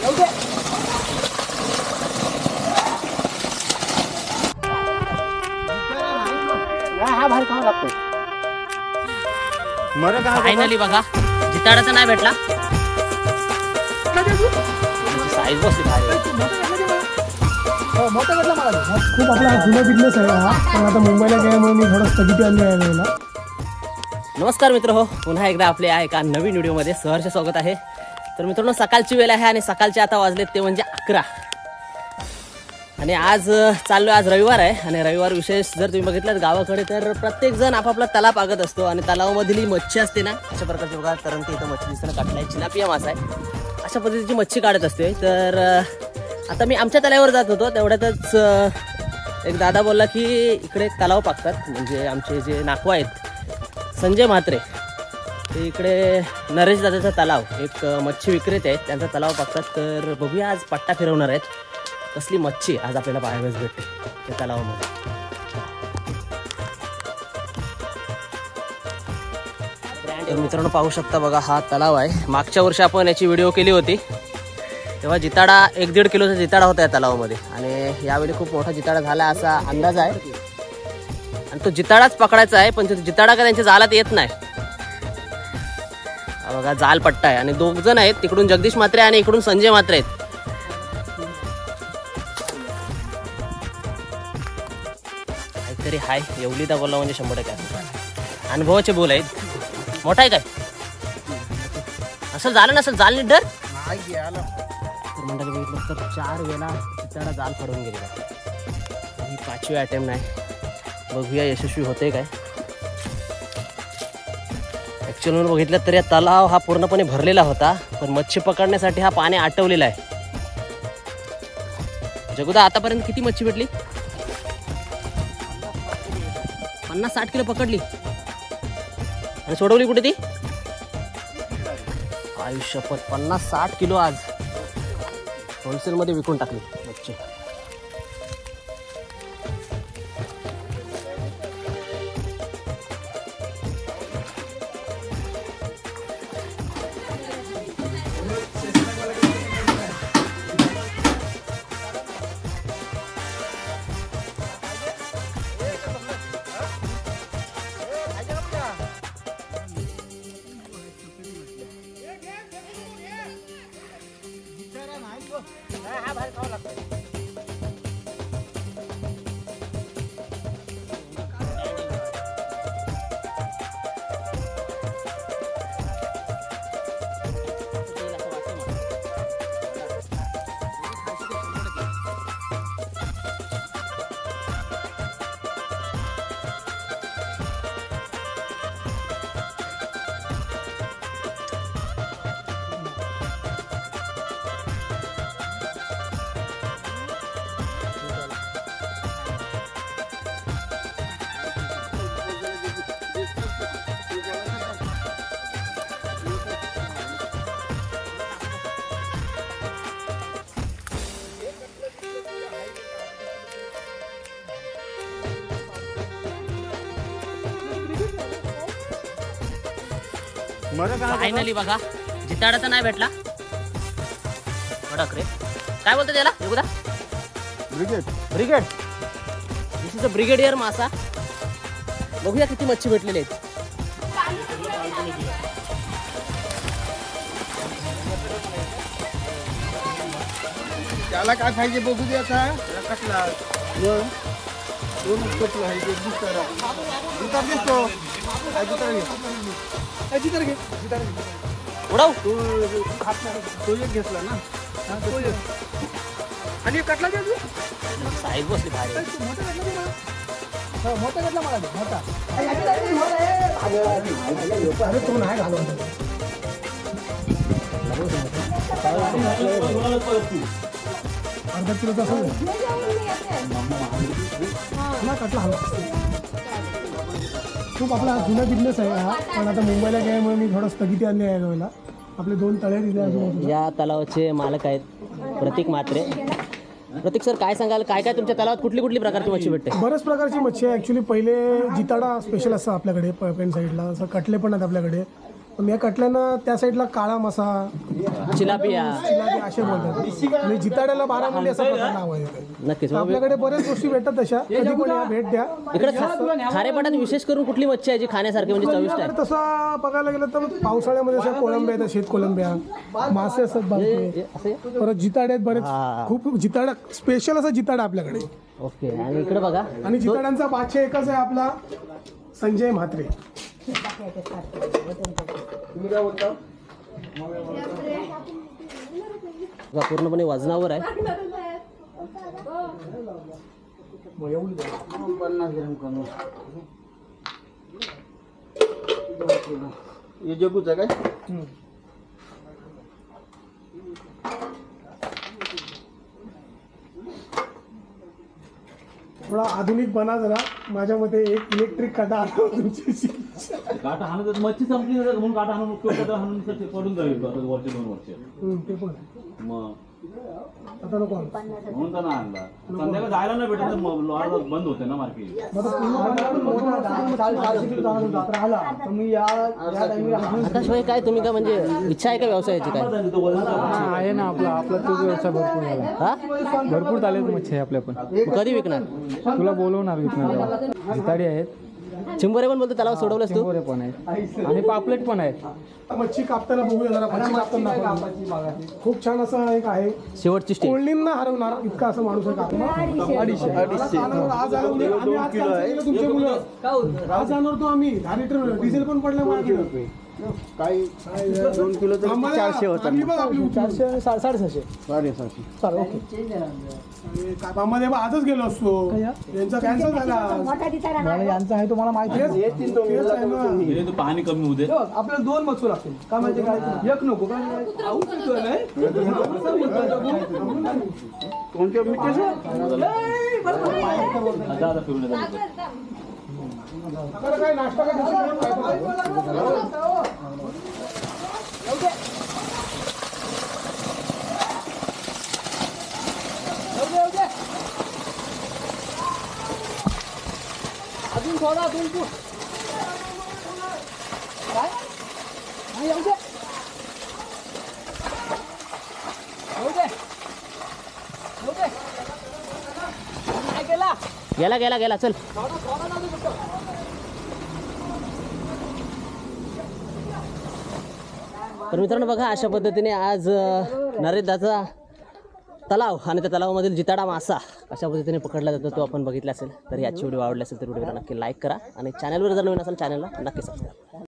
हा भारी खावा लागतो. फायनली बघा जिताडाचा नाही भेटला. साईज बसली मोठा घेतला मला. खूप आपला जुना बिझनेस आहे हा, पण आता मुंबईला गेल्यामुळे मी थोडं स्थगिती आणली आहे यावेळेला. नमस्कार मित्र हो, पुन्हा एकदा आपले एका नवीन व्हिडिओमध्ये सहर्ष स्वागत आहे. तर मित्रांनो सकाळची वेळ आहे आणि सकाळचे आता वाजलेत ते म्हणजे 11 आणि आज चाललो. आज रविवार आहे आणि रविवार विशेष जर तुम्ही बघितलं गावाकडे तर प्रत्येक जण आपापला तलाव पागत असतो आणि तलावामधली मच्छी असते ना अशा प्रकारची बघा. तरंगती इथं मच्छी दिसणं काढलाय, चिलापिया मासा आहे, अशा पद्धतीची मच्छी काढत असते. तर आता मी आमच्या तलावावर जात होतो तेवढ्यातच एक दादा बोलला की इकडे एक तलाव पाकतात, म्हणजे आमचे जे नाकवा आहेत संजय म्हात्रे ते इकडे नरेश दादाचा तलाव एक मच्छी विक्रेते आहेत, त्यांचा तलाव पाकतात. तर बघूया आज पट्टा फिरवणार आहेत, कसली मच्छी आज आपल्याला पाहायलाच भेटते त्या तलावामध्ये. तर मित्रांनो पाहू शकता बघा हा तलाव आहे. मागच्या वर्षी आपण याची व्हिडिओ केली होती तेव्हा जिताडा 1-1.5 किलोचा जिताडा होता या तलावामध्ये आणि यावेळी खूप मोठा जिताडा झाला असा अंदाज आहे आणि तो जिताडाच पकडायचा आहे. पण तो जिताडा का त्यांच्या जालात येत नाही. बघा जाल पट्टा आहे आणि 2 जण आहेत, तिकडून जगदीश म्हात्रे आणि इकडून संजय म्हात्रे आहेत. काहीतरी हाय येवलीदा बोलला म्हणजे 100% अनुभवाचे बोल आहेत. मोठा आहे काय असं झालं नसेल जाल नीट डर मंडळी बघितलं तर 4 वेळा जिताडा जाल पडून गेलेला. ही 5वी अटेम्प्ट नाही, बघूया यशस्वी होते काय. ॲक्च्युअली बघितलं तर या तलाव हा पूर्णपणे भरलेला होता, पण मच्छी पकडण्यासाठी हा पाणी आटवलेला आहे. जगुदा आतापर्यंत किती मच्छी भेटली? 50-60 किलो पकडली आणि सोडवली कुठे ती? आयुष्यपत 50-60 किलो आज होलसेलमध्ये विकून टाकली मच्छी. फायनली बघा जिताडाचा नाही भेटला. रे काय बोलतो त्याला बघूदा? Brigade this is a brigadier मासा. बघूया किती मच्छी भेटलेले आहेत. त्याला काय पाहिजे बघू दे आता. कसला उडव तो एक घेतला ना आणि कटला साईज बसली भारी. मोठा घेतला मला मोठा. अरे तो नाही घालवत. अर्धा किलोचा असेल ना कटला हवा. खूप आपला जुना बिझनेस आहे हा, पण आता मुंबईला गेल्यामुळे मी थोडं स्थगिती आणली आहे यावेळेला. आपले 2 तळे दिले अजून. या तलावाचे मालक आहेत प्रतीक म्हात्रे. प्रतीक सर काय सांगाल, काय काय तुमच्या तलावात कुठली कुठली प्रकारची मच्छी भेटते? बऱ्याच प्रकारची मच्छी आहे. ॲक्च्युली पहिले जिताडा स्पेशल असतं आपल्याकडे पेन साईडला, असं कटले पण आहेत आपल्याकडे. पण या कटल्यांना त्या साईडला काळा मासा, चिलापिया, चिलापी असे बोलतात आणि जिताड्याला बारामुंडी असं प्रकार नाव आहे इथे. नक्कीच. तर आपल्याकडे बऱ्याच गोष्टी भेटतात तशा, कधी पण या भेट द्या. इकडे खारेपाटात विशेष करून कुठली मच्छी आहे जी खाण्यासारखी म्हणजे चविष्ट आहे? तसा बघायला गेलं तर पावसाळ्यामध्ये अशा कोळंब्या येतात, शेत कोळंब्या, मासे असतात बाकी. परत जिताडे आहेत बरेच, खूप जिताडा स्पेशल असा जिताडा आपल्याकडे. ओके. आणि इकडे बघा, आणि जिताड्यांचा बादशाह एकच आहे आपला, संजय म्हात्रे. पूर्णपणे वजनावर आहे. 50 ग्रॅम कमी. हे जगूच आहे काय? थोडा आधुनिक बना जरा. माझ्या मते एक इलेक्ट्रिक काटा आला तुमची. काटा हाणत मच्छी संपली म्हणून काटा हाणून हाणून पडून जाईल वर्ष 2 वर्ष. ते पण मग आता नको म्हणून तर नाही आणला. संध्याकाळी जायला नाही भेटत तर लॉड बंद होते ना मार्केट. आकाश भाई, काय तुम्ही काय म्हणजे इच्छा आहे का व्यवसायाची काय? आहे ना, आपला तो व्यवसाय भरपूर झाला. हा, भरपूर झाले मच्छी आहे आपल्या पण. कधी विकणार? तुला बोलवणार विकणार. जिताडी आहेत, चिंबोरे पण बोलतो, त्याला सोडवलंस तू? चिंबोरे पण आहेत आणि पापलेट पण आहेत. मच्छी कापताना बघूया जरा. मच्छी कापताना दाखवा. खूप छान असं एक आहे, शेवटची स्टेज. कोळणींना हरवणार इतका असं माणूस आहे कापणार. 250 आज आलो म्हणजे आम्ही आज cancel केलं तुमच्या मुलं. आज जाणार तो आम्ही 10 लिटर डिझेल पण पडलं माझ्याकडे. काही 2 किलो तर 400 होतात. 400 साडेसहाशे. 750. चालेल, ओके. कामामध्ये आजच गेलो असतो, यांचा कॅन्सल झाला. यांचा आहे तुम्हाला माहिती आहे. तेच आहे ना. तू पाणी कमी होऊ दे. आपल्याला 2 मजूर लागतील का, म्हणजे काय एक नको का? कोणत्या मिठाचं? आता फिरून येतात. काय नाश्ता काय अजून थोडा, अजून तू काय येऊ दे, येऊ दे, येऊ दे. काय केला? गेला गेला गेला. चल. तर मित्रांनो बघा, अशा पद्धतीने आज नरेंद्राचा तलाव आणि त्या तलावामधील जिताडा मासा कशा पद्धतीने पकडला जातो तो आपण बघितला असेल. तर याची व्हिडिओ आवडली असेल तर व्हिडिओला नक्की लाईक करा आणि चॅनलवर जर नवीन असेल चॅनलला नक्की सबस्क्राईब करा.